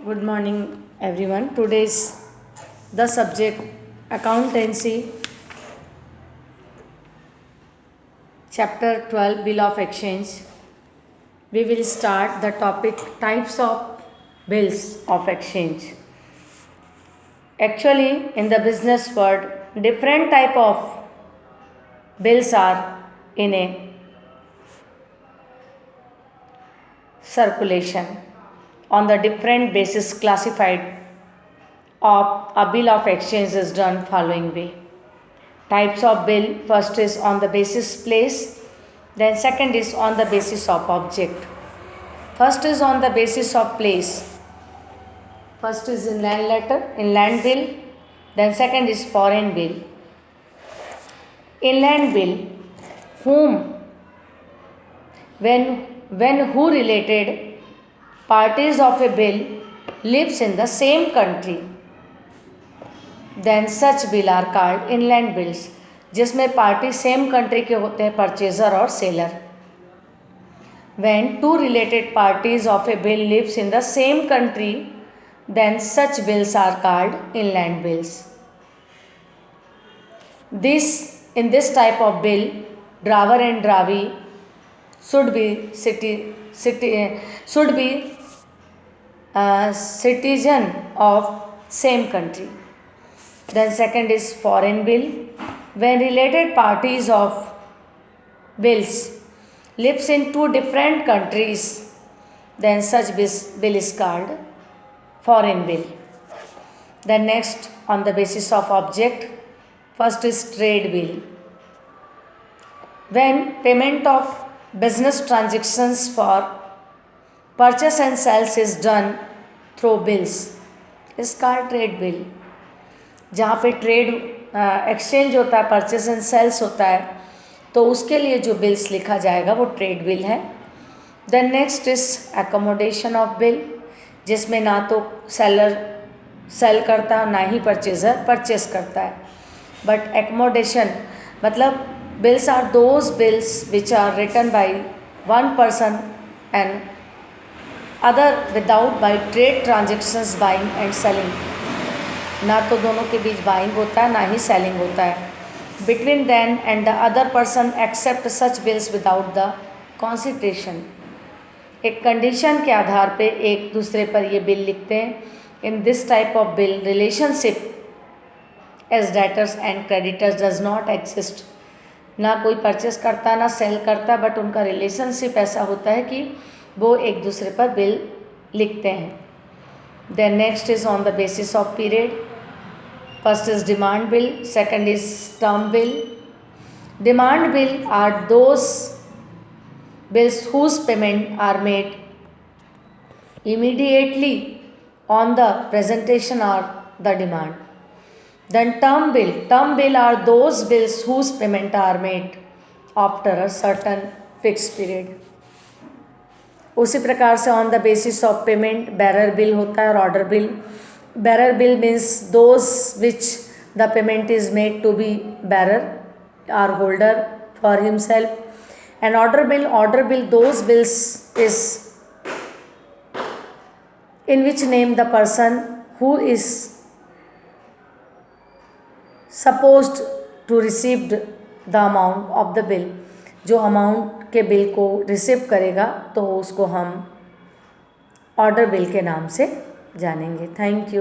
Good morning, everyone. Today's the subject accountancy, chapter 12, bill of exchange. We will start the topic types of bills of exchange. Actually, in the business world, different type of bills are in a circulation on the different basis classified of a bill of exchange is done following way. Types of bill, first is on the basis place, then second is on the basis of object. First is on the basis of place. First is inland letter, inland bill, then second is foreign bill. Inland bill, whom, when who related parties of a bill lives in the same country, then such bill are called inland bills, जिसमें party same country के होते हैं, purchaser और seller. When two related parties of a bill lives in the same country, then such bills are called inland bills. In this type of bill, drawer and drawee should be citizen of same country. Then second is foreign bill. When related parties of bills lives in two different countries, then such bill is called foreign bill. Then next, on the basis of object, first is trade bill. When payment of business transactions for purchase and sales is done through bills, is called trade bill. जहाँ पे trade exchange होता है, purchase and sales होता है, तो उसके लिए जो बिल्स लिखा जाएगा वो ट्रेड बिल है. Then next is accommodation of bill, जिसमें ना तो सेलर सेल करता है ना ही परचेजर परचेस करता है. बट एकोमोडेशन मतलब bills are those bills which are written by one person and other without by trade transactions buying and selling. ना तो दोनों के बीच बाइंग होता है ना ही सेलिंग होता है. Between them and the other person accept such bills without the consideration. एक कंडीशन के आधार पे एक दूसरे पर ये बिल लिखते हैं. In this type of bill relationship as debtors and creditors does not exist. ना कोई परचेस करता ना सेल करता, बट उनका रिलेशनशिप ऐसा होता है कि वो एक दूसरे पर बिल लिखते हैं. Then next is on the basis of period. First is demand bill, second is term bill. Demand bill are those bills whose payment are made immediately on the presentation or the demand. Then term bill are those bills whose payment are made after a certain fixed period. उसी प्रकार से on the basis of payment bearer bill होता है और order bill. Bearer bill means those which the payment is made to be bearer or holder for himself. And order bill those bills is in which name the person who is supposed to receive the amount of the bill, जो amount के bill को receive करेगा तो उसको हम order bill के नाम से जानेंगे. Thank you.